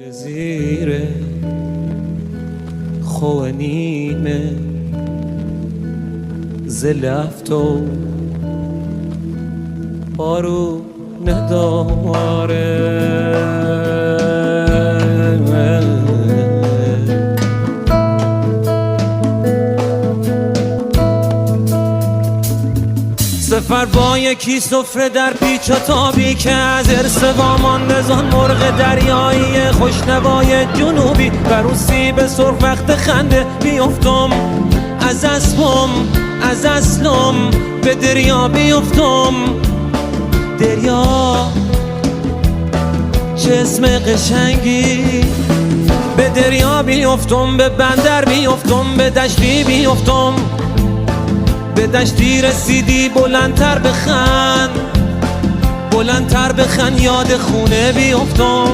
جزیره خو نیمه زلفتو بارو نداره سفر با یکی سفره در پیچ و تابی که از ارث وامانده زان مرغ دریایی خوشنوای جنوبی بروسی به سرخ وقت خنده بیفتم از اسبم از اصلم به دریا بیفتم دریا چه اسم قشنگی به دریا بیفتم به بندر بیفتم به دشتی بیفتم به دشتی رسیدی بلندتر بخند بلندتر بخند یاد خونه بیفتم